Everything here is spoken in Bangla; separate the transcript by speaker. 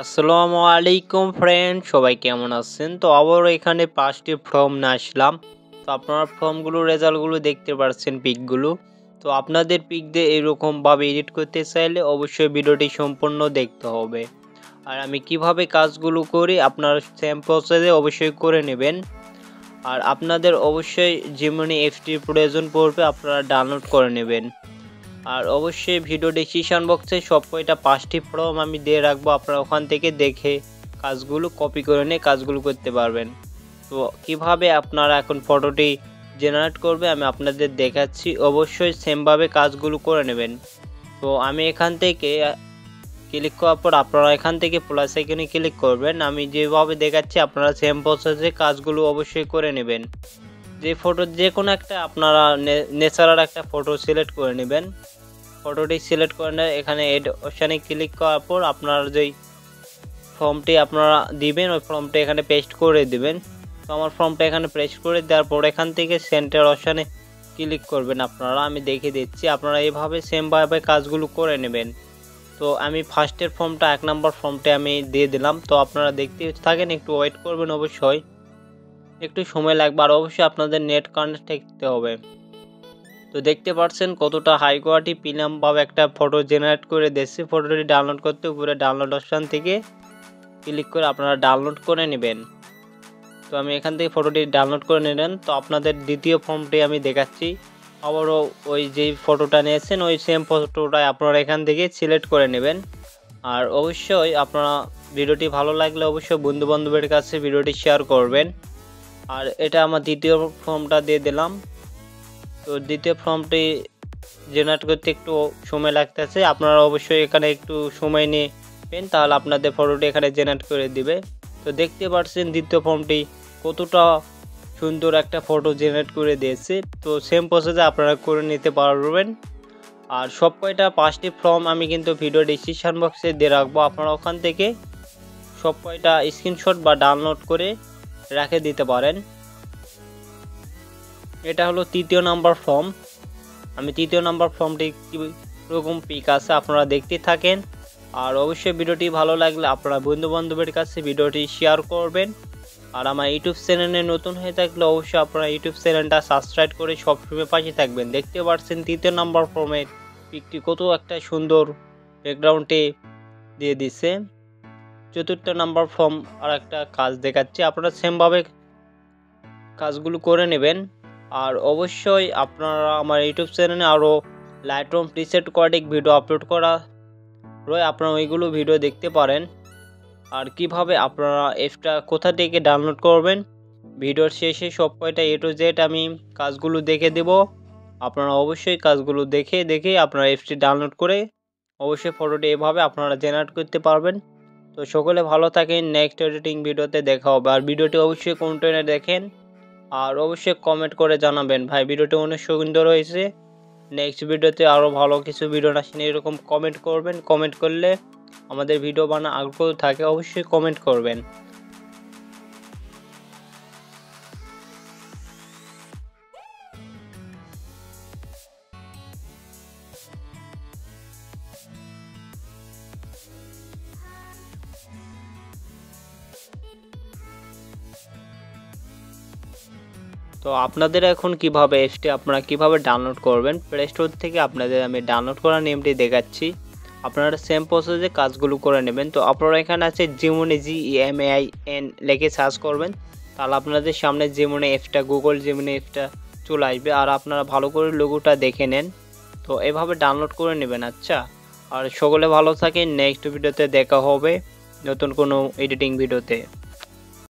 Speaker 1: আসসালামু আলাইকুম ফ্রেন্ড, সবাই কেমন আছেন? তো আবারও এখানে 5টি ফর্ম নিয়ে আসলাম। তো আপনারা ফর্মগুলোর রেজাল্টগুলো দেখতে পাচ্ছেন, পিকগুলো। তো আপনাদের পিক দিয়ে এরকমভাবে এডিট করতে চাইলে অবশ্যই ভিডিওটি সম্পূর্ণ দেখতে হবে। আর আমি কিভাবে কাজগুলো করি আপনারা সেম প্রসেসে অবশ্যই করে নেবেন। আর আপনাদের অবশ্যই যেমনি এফটির প্রয়োজন পড়বে আপনারা ডাউনলোড করে নেবেন। আর অবশ্যই ভিডিও ডেসক্রিপশন বক্সে সব কয়টা 5টি ফর্ম আমি দিয়ে রাখবো, আপনারা ওখান থেকে দেখে কাজগুলো কপি করে নিয়ে কাজগুলো করতে পারবেন। তো কিভাবে আপনারা এখন ফটোটি জেনারেট করবে আমি আপনাদের দেখাচ্ছি। অবশ্যই সেমভাবে কাজগুলো করে নেবেন। তো আমি এখান থেকে ক্লিক করার পর আপনারা এখান থেকে প্লাস আইকনে ক্লিক করবেন। আমি যেভাবে দেখাচ্ছি আপনারা সেম প্রসেসে কাজগুলো অবশ্যই করে নেবেন। যে ফটো যে কোনো একটা আপনারা ন্যাচারাল একটা ফটো সিলেক্ট করে নেবেন। ফটোটি সিলেক্ট করে নিয়ে এখানে এড অপশানে ক্লিক করার পর আপনারা যেই ফর্মটি আপনারা দিবেন ওই ফর্মটি এখানে পেস্ট করে দিবেন। তো আমার ফর্মটা এখানে পেস্ট করে দেওয়ার পর এখান থেকে সেন্টার অপশানে ক্লিক করবেন আপনারা। আমি দেখিয়ে দিচ্ছি, আপনারা এইভাবে সেমভাবে কাজগুলো করে নেবেন। তো আমি ফার্স্টের ফর্মটা 1 নম্বর ফর্মটি আমি দিয়ে দিলাম। তো আপনারা দেখতে থাকেন, একটু ওয়েট করবেন, অবশ্যই একটু সময় লাগবে। আর অবশ্যই আপনাদের নেট কানেক্ট থাকতে হবে। তো দেখতে পাচ্ছেন কতটা হাই কোয়ালিটি প্রিমিয়ামভাবে একটা ফটো জেনারেট করে দিয়েছে। ফটোটি ডাউনলোড করতে উপরে ডাউনলোড অপশান থেকে ক্লিক করে আপনারা ডাউনলোড করে নেবেন। তো আমি এখান থেকে ফটোটি ডাউনলোড করে নিলেন। তো আপনাদের দ্বিতীয় ফর্মটি আমি দেখাচ্ছি। আবারও ওই যেই ফটোটা নিয়েছেন ওই সেম ফটোটাই আপনারা এখান থেকে সিলেক্ট করে নেবেন। আর অবশ্যই আপনারা ভিডিওটি ভালো লাগলে অবশ্যই বন্ধু বান্ধবের কাছে ভিডিওটি শেয়ার করবেন। আর এটা আমার দ্বিতীয় ফর্মটা দিয়ে দিলাম। তো দ্বিতীয় ফর্মটি জেনারেট করতে একটু সময় লাগতেছে, আপনারা অবশ্যই এখানে একটু সময় নেবেন, তাহলে আপনাদের ফটোটি এখানে জেনারেট করে দিবে। তো দেখতে পাচ্ছেন দ্বিতীয় ফর্মটি কতটা সুন্দর একটা ফটো জেনারেট করে দিয়েছে। তো সেম প্রসেসে আপনারা করে নিতে পারবেন। আর সব কয়টা 5টি ফর্ম আমি কিন্তু ভিডিও ডেসক্রিপশন বক্সে দিয়ে রাখবো, আপনারা ওখান থেকে সব কয়টা স্ক্রিনশট বা ডাউনলোড করে রেখে দিতে পারেন। এটা হলো তৃতীয় নাম্বার ফর্ম। আমি তৃতীয় নাম্বার ফর্মটি কীরকম পিক আছে আপনারা দেখতে থাকেন। আর অবশ্যই ভিডিওটি ভালো লাগলে আপনারা বন্ধু বান্ধবের কাছে ভিডিওটি শেয়ার করবেন। আর আমার ইউটিউব চ্যানেলে নতুন হয়ে থাকলে অবশ্যই আপনারা ইউটিউব চ্যানেলটা সাবস্ক্রাইব করে সবসময় পাশে থাকবেন। দেখতে পাচ্ছেন তৃতীয় নাম্বার ফর্মের পিকটি কত একটা সুন্দর ব্যাকগ্রাউন্ডে দিয়ে দিছে। চতুর্থ নাম্বার ফর্ম আর একটা কাজ দেখাচ্ছি, আপনারা সেমভাবে কাজগুলো করে নেবেন। আর অবশ্যই আপনারা আমার ইউটিউব চ্যানেলে আরও লাইটরুম প্রিসেট কোয়াডিক ভিডিও আপলোড করা রয়ে, আপনারা ওইগুলো ভিডিও দেখতে পারেন। আর কিভাবে আপনারা এফটা কোথা থেকে ডাউনলোড করবেন ভিডিওর শেষে সব কয়টা A to Z আমি কাজগুলো দেখে দেব। আপনারা অবশ্যই কাজগুলো দেখে আপনারা এফটি ডাউনলোড করে অবশ্যই ফটোটি এভাবে আপনারা জেনারেট করতে পারবেন। তো সকলে ভালো থাকেন, নেক্সট এডিটিং ভিডিওতে দেখা হবে। আর ভিডিওটি অবশ্যই কন্টিনিউ দেখেন। আর অবশ্যই কমেন্ট করে জানাবেন ভাই ভিডিওটি অনেক সুন্দর হয়েছে, নেক্সট ভিডিওতে আরও ভালো কিছু ভিডিও আসেন এরকম কমেন্ট করবেন। কমেন্ট করলে আমাদের ভিডিও বানানোর আগ্রহ থাকে, অবশ্যই কমেন্ট করবেন। তো আপনাদের এখন কিভাবে এফটি আপনারা কিভাবে ডাউনলোড করবেন, প্লে স্টোর থেকে আপনাদের আমি ডাউনলোড করার নেমটি দেখাচ্ছি। আপনারা সেম প্রসেসে কাজগুলো করে নেবেন। তো আপনারা এখানে আছে জিমনি GEMAIN লিখে সার্চ করবেন, তাহলে আপনাদের সামনে জিমনি এফটা গুগল জিমনি এফটা চলে আসবে। আর আপনারা ভালো করে লোগোটা দেখে নেন। তো এভাবে ডাউনলোড করে নেবেন। আচ্ছা, আর সকলে ভালো থাকেন, নেক্সট ভিডিওতে দেখা হবে নতুন কোনো এডিটিং ভিডিওতে।